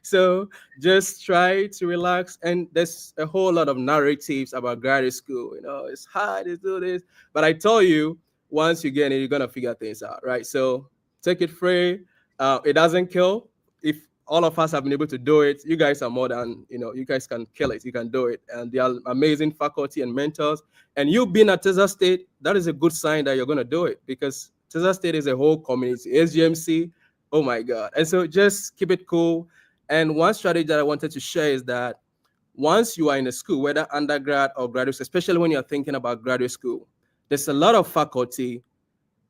D: So just try to relax. And there's a whole lot of narratives about graduate school. You know, it's hard to do this. But I tell you, once you get it, you're going to figure things out, right? So take it free. It doesn't kill. If all of us have been able to do it, you guys are more than, you guys can kill it. You can do it. And they are amazing faculty and mentors. And you being at Texas State, that is a good sign that you're going to do it, because Texas State is a whole community. SJMC, oh my God. And so just keep it cool. And one strategy that I wanted to share is that once you are in a school, whether undergrad or graduate, especially when you're thinking about graduate school, there's a lot of faculty.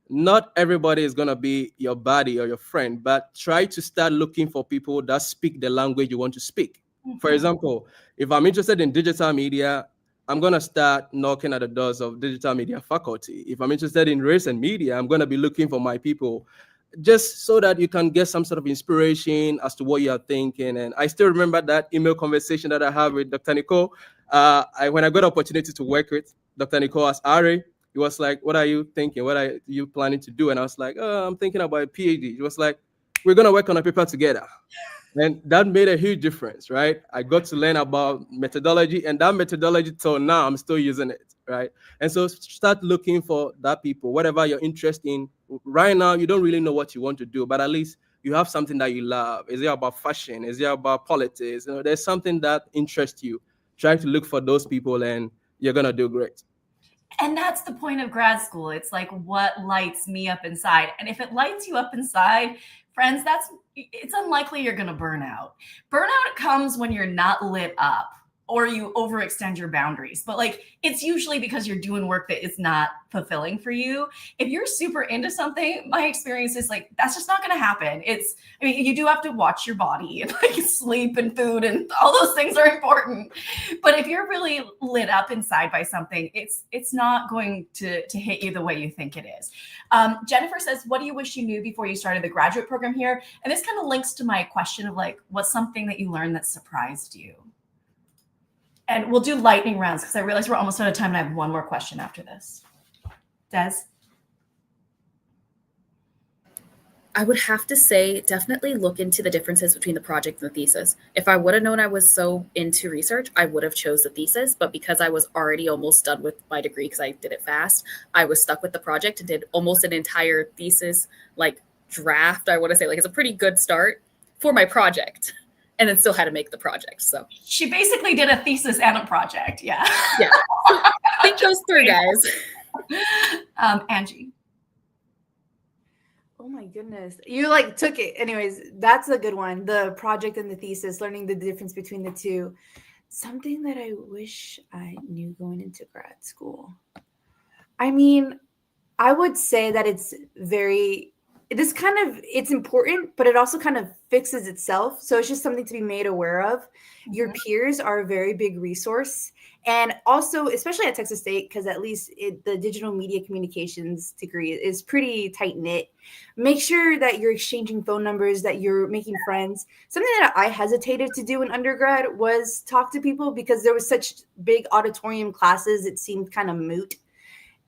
D: Not everybody is going to be your buddy or your friend, but try to start looking for people that speak the language you want to speak. Mm-hmm. For example, if I'm interested in digital media, I'm going to start knocking at the doors of digital media faculty. If I'm interested in race and media, I'm going to be looking for my people, just so that you can get some sort of inspiration as to what you are thinking. And I still remember that email conversation that I had with Dr. Nicole. When I got the opportunity to work with Dr. Nicole as RA, he was like, what are you thinking? What are you planning to do? And I was like, oh, I'm thinking about a PhD. He was like, we're going to work on a paper together. And that made a huge difference, right? I got to learn about methodology, and that methodology till now I'm still using it, right? And so start looking for that people, whatever you're interested in. Right now, you don't really know what you want to do, but at least you have something that you love. Is it about fashion? Is it about politics? There's something that interests you. Try to look for those people, and you're gonna do great.
A: And that's the point of grad school. It's like, what lights me up inside? And if it lights you up inside, friends, it's unlikely you're going to burn out. Burnout comes when you're not lit up or you overextend your boundaries. But like, it's usually because you're doing work that is not fulfilling for you. If you're super into something, my experience is like, that's just not going to happen. You do have to watch your body and like sleep and food and all those things are important. But if you're really lit up inside by something, it's not going to hit you the way you think it is. Jennifer says, what do you wish you knew before you started the graduate program here? And this kind of links to my question of like, what's something that you learned that surprised you? And we'll do lightning rounds because I realize we're almost out of time and I have one more question after this. Des?
F: I would have to say definitely look into the differences between the project and the thesis. If I would have known I was so into research, I would have chose the thesis. But because I was already almost done with my degree because I did it fast, I was stuck with the project and did almost an entire thesis like draft. I want to say like it's a pretty good start for my project. And then still had to make the project. So
A: she basically did a thesis and a project. Yeah.
F: Yeah. Think those through, guys.
A: Angie.
C: Oh my goodness. You like took it. Anyways, that's a good one. The project and the thesis, learning the difference between the two. Something that I wish I knew going into grad school. I mean, I would say that it's important, but it also kind of fixes itself. So it's just something to be made aware of. Mm-hmm. Your peers are a very big resource. And also, especially at Texas State, because at least the digital media communications degree is pretty tight knit. Make sure that you're exchanging phone numbers, that you're making friends. Something that I hesitated to do in undergrad was talk to people because there was such big auditorium classes. It seemed kind of moot.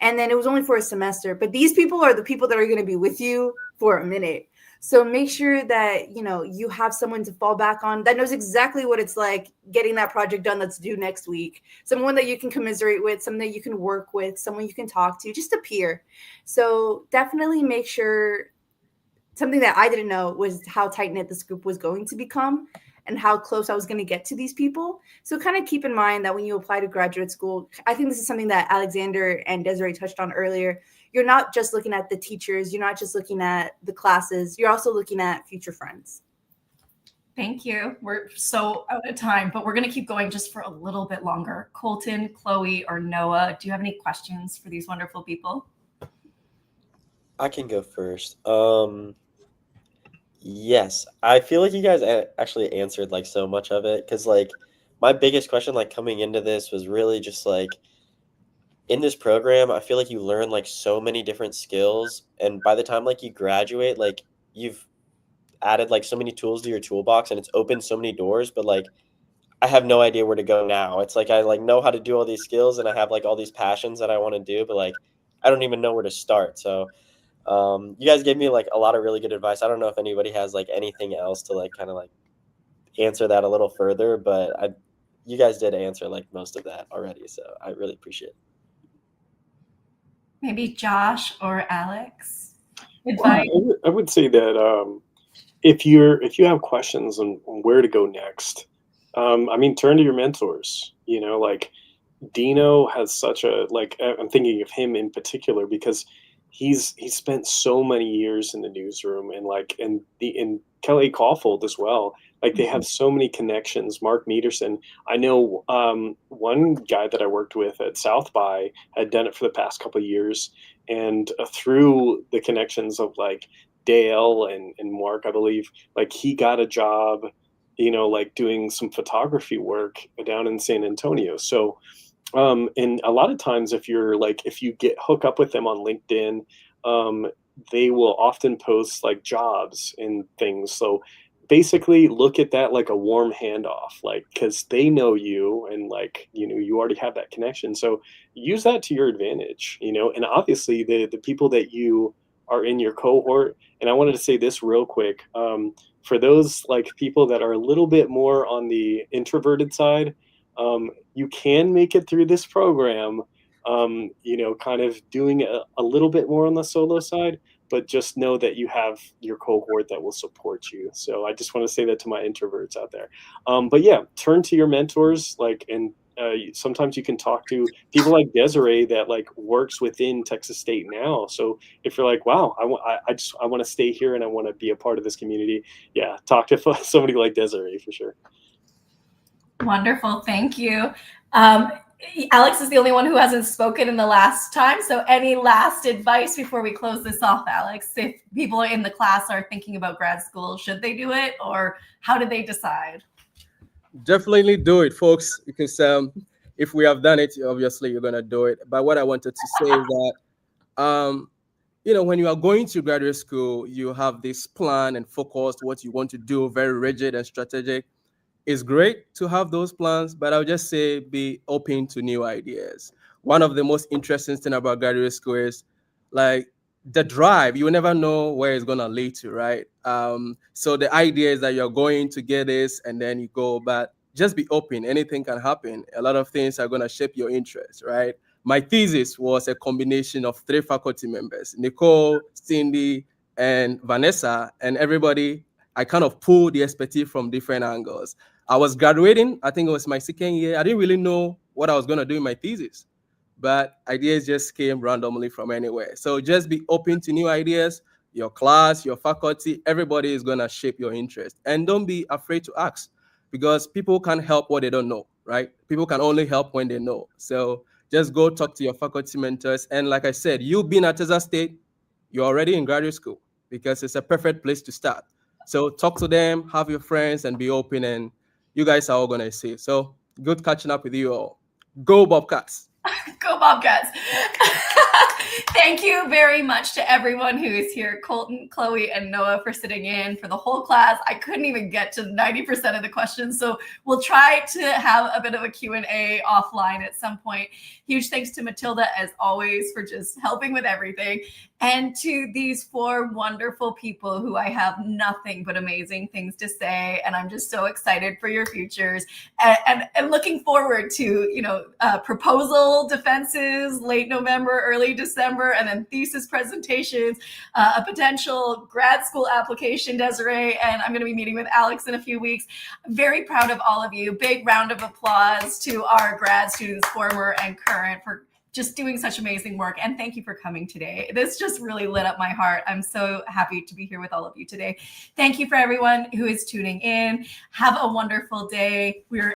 C: And then it was only for a semester. But these people are the people that are going to be with you for a minute. So make sure that, you have someone to fall back on that knows exactly what it's like getting that project done that's due next week. Someone that you can commiserate with, someone that you can work with, someone you can talk to, just a peer. So definitely make sure. Something that I didn't know was how tight-knit this group was going to become and how close I was going to get to these people. So kind of keep in mind that when you apply to graduate school, I think this is something that Alexander and Desarae touched on earlier. You're not just looking at the teachers. You're not just looking at the classes. You're also looking at future friends.
A: Thank you. We're so out of time, but we're going to keep going just for a little bit longer. Colton, Chloe, or Noah, do you have any questions for these wonderful people?
E: I can go first. Yes, I feel like you guys actually answered like so much of it because like my biggest question like coming into this was really just like in this program, I feel like you learn like so many different skills, and by the time like you graduate, like you've added like so many tools to your toolbox and it's opened so many doors, but like I have no idea where to go now. It's like I like know how to do all these skills and I have like all these passions that I want to do, but like I don't even know where to start. So you guys gave me like a lot of really good advice. I don't know if anybody has like anything else to like kind of like answer that a little further, but you guys did answer like most of that already, so I really appreciate it.
A: Maybe Josh or Alex?
B: Well, I would say that if you have questions on where to go next, turn to your mentors. Like Dino has such a I'm thinking of him in particular because he's spent so many years in the newsroom and Kelly Caulfield as well. Like they have so many connections. Mark Meterson. I know one guy that I worked with at South by had done it for the past couple of years, and through the connections of like Dale and Mark, I believe, like he got a job, doing some photography work down in San Antonio. So. And a lot of times if you get hook up with them on LinkedIn, they will often post like jobs and things. So basically look at that like a warm handoff, like, cause they know you and you already have that connection. So use that to your advantage, and obviously the people that you are in your cohort. And I wanted to say this real quick. for those like people that are a little bit more on the introverted side, you can make it through this program, you know, kind of doing a little bit more on the solo side, but just know that you have your cohort that will support you. So I just want to say that to my introverts out there. But yeah, turn to your mentors, like, and sometimes you can talk to people like Desarae that like works within Texas State now. So if you're like, wow, I want to stay here and I want to be a part of this community, yeah, talk to somebody like Desarae for sure.
A: Wonderful, thank you. Alex is the only one who hasn't spoken in the last time. So any last advice before we close this off, Alex? If people in the class are thinking about grad school, should they do it, or how do they decide?
D: Definitely do it, folks, because if we have done it, obviously you're going to do it. But what I wanted to say is that, you know, when you are going to graduate school, you have this plan and focus, what you want to do, very rigid and strategic. It's great to have those plans, but I'll just say be open to new ideas. One of the most interesting things about graduate school is like the drive. You will never know where it's going to lead to, right? So the idea is that you're going to get this and then you go, but just be open. Anything can happen. A lot of things are going to shape your interest, right? My thesis was a combination of 3 faculty members, Nicole, Cindy, and Vanessa, and everybody. I kind of pulled the expertise from different angles. I was graduating, I think it was my 2nd year. I didn't really know what I was going to do in my thesis, but ideas just came randomly from anywhere. So just be open to new ideas. Your class, your faculty, everybody is going to shape your interest. And don't be afraid to ask, because people can't help what they don't know, right? People can only help when they know. So just go talk to your faculty mentors. And like I said, you being at Texas State, you're already in graduate school because it's a perfect place to start. So talk to them, have your friends, and be open, and you guys are all going to see. So good catching up with you all. Go Bobcats.
A: Go Bobcats. Thank you very much to everyone who is here, Colton, Chloe, and Noah, for sitting in for the whole class. I couldn't even get to 90% of the questions, so we'll try to have a bit of a Q&A offline at some point. Huge thanks to Matilda, as always, for just helping with everything. And to these 4 wonderful people who I have nothing but amazing things to say. And I'm just so excited for your futures and looking forward to, you know, proposal defenses late November, early December, and then thesis presentations, a potential grad school application, Desarae, and I'm going to be meeting with Alex in a few weeks. I'm very proud of all of you. Big round of applause to our grad students, former and current, for just doing such amazing work. And thank you for coming today. This just really lit up my heart. I'm so happy to be here with all of you today. Thank you for everyone who is tuning in. Have a wonderful day. We're